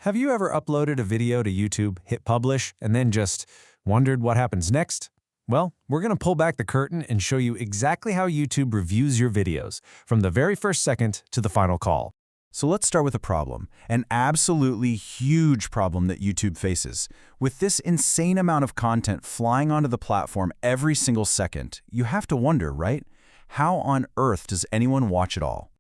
Have you ever uploaded a video to YouTube, hit publish, and then just wondered what happens next? Well, we're going to pull back the curtain and show you exactly how YouTube reviews your videos, from the very first second to the final call. So let's start with a problem, an absolutely huge problem that YouTube faces. With this insane amount of content flying onto the platform every single second, you have to wonder, right? How on earth does anyone watch it all?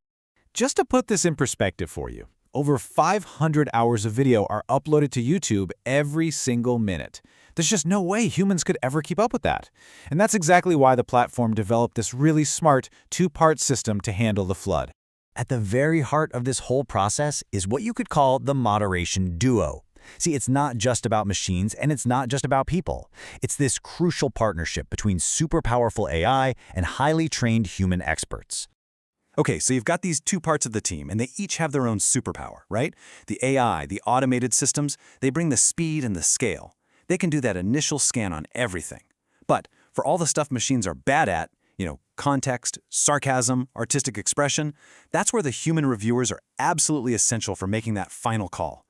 Just to put this in perspective for you, over 500 hours of video are uploaded to YouTube every single minute. There's just no way humans could ever keep up with that. And that's exactly why the platform developed this really smart two-part system to handle the flood. At the very heart of this whole process is what you could call the moderation duo. See, it's not just about machines and it's not just about people. It's this crucial partnership between super powerful AI and highly trained human experts. Okay, so you've got these two parts of the team, and they each have their own superpower, right? The AI, the automated systems, they bring the speed and the scale. They can do that initial scan on everything. But for all the stuff machines are bad at, context, sarcasm, artistic expression, that's where the human reviewers are absolutely essential for making that final call.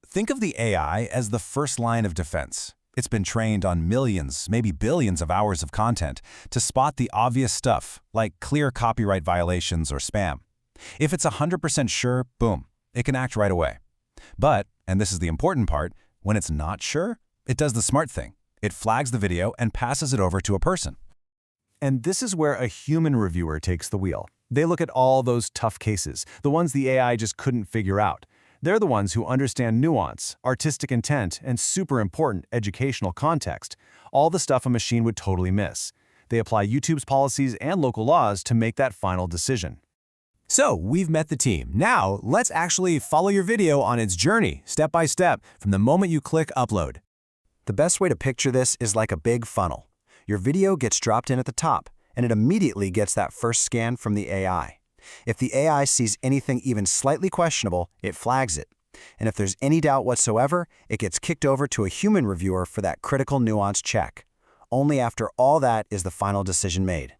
Think of the AI as the first line of defense. It's been trained on millions, maybe billions of hours of content to spot the obvious stuff, like clear copyright violations or spam. If it's 100% sure, boom, it can act right away. But, and this is the important part, when it's not sure, it does the smart thing. It flags the video and passes it over to a person. And this is where a human reviewer takes the wheel. They look at all those tough cases, the ones the AI just couldn't figure out. They're the ones who understand nuance, artistic intent, and super important educational context, all the stuff a machine would totally miss. They apply YouTube's policies and local laws to make that final decision. So, we've met the team. Now, let's actually follow your video on its journey, step by step, from the moment you click upload. The best way to picture this is like a big funnel. Your video gets dropped in at the top, and it immediately gets that first scan from the AI. If the AI sees anything even slightly questionable, it flags it. And if there's any doubt whatsoever, it gets kicked over to a human reviewer for that critical nuance check. Only after all that is the final decision made.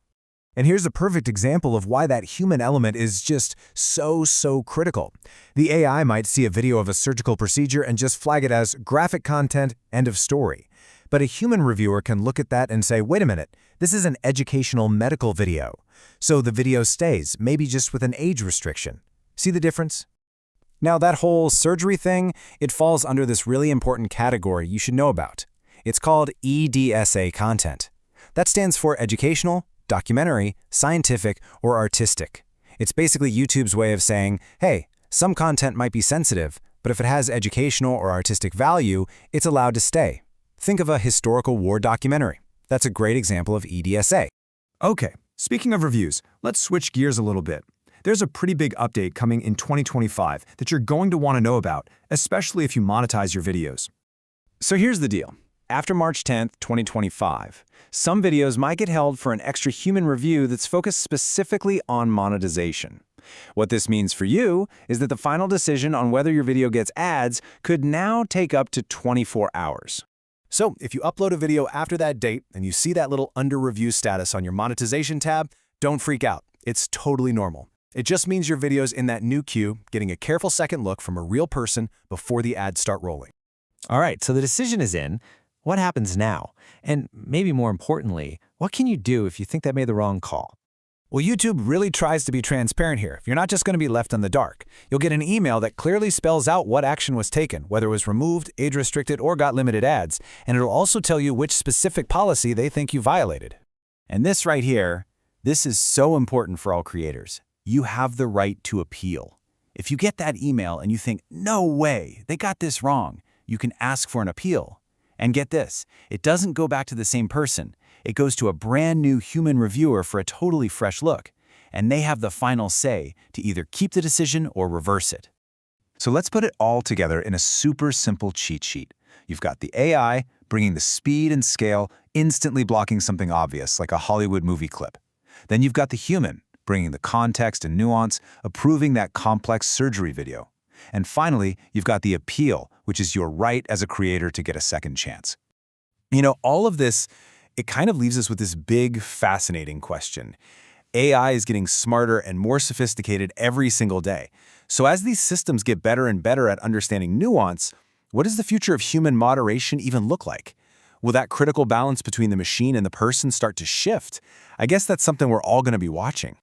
And here's a perfect example of why that human element is just so critical. The AI might see a video of a surgical procedure and just flag it as graphic content, end of story. But a human reviewer can look at that and say, wait a minute, this is an educational medical video. So the video stays, maybe just with an age restriction. See the difference? Now that whole surgery thing, it falls under this really important category you should know about. It's called EDSA content. That stands for educational, documentary, scientific, or artistic. It's basically YouTube's way of saying, hey, some content might be sensitive, but if it has educational or artistic value, it's allowed to stay. Think of a historical war documentary. That's a great example of EDSA. Okay, speaking of reviews, let's switch gears a little bit. There's a pretty big update coming in 2025 that you're going to want to know about, especially if you monetize your videos. So here's the deal. After March 10th, 2025, some videos might get held for an extra human review that's focused specifically on monetization. What this means for you is that the final decision on whether your video gets ads could now take up to 24 hours. So if you upload a video after that date and you see that little under review status on your monetization tab, don't freak out. It's totally normal. It just means your video's in that new queue, getting a careful second look from a real person before the ads start rolling. All right, so the decision is in. What happens now? And maybe more importantly, what can you do if you think they made the wrong call? Well, YouTube really tries to be transparent here. You're not just going to be left in the dark. You'll get an email that clearly spells out what action was taken, whether it was removed, age-restricted, or got limited ads, and it'll also tell you which specific policy they think you violated. And this right here, this is so important for all creators. You have the right to appeal. If you get that email and you think, no way, they got this wrong, you can ask for an appeal. And get this, it doesn't go back to the same person. It goes to a brand new human reviewer for a totally fresh look, and they have the final say to either keep the decision or reverse it. So let's put it all together in a super simple cheat sheet. You've got the AI bringing the speed and scale, instantly blocking something obvious like a Hollywood movie clip. Then you've got the human bringing the context and nuance, approving that complex surgery video. And finally, you've got the appeal, which is your right as a creator to get a second chance. All of this, it kind of leaves us with this big, fascinating question. AI is getting smarter and more sophisticated every single day. So as these systems get better and better at understanding nuance, what does the future of human moderation even look like? Will that critical balance between the machine and the person start to shift? I guess that's something we're all going to be watching.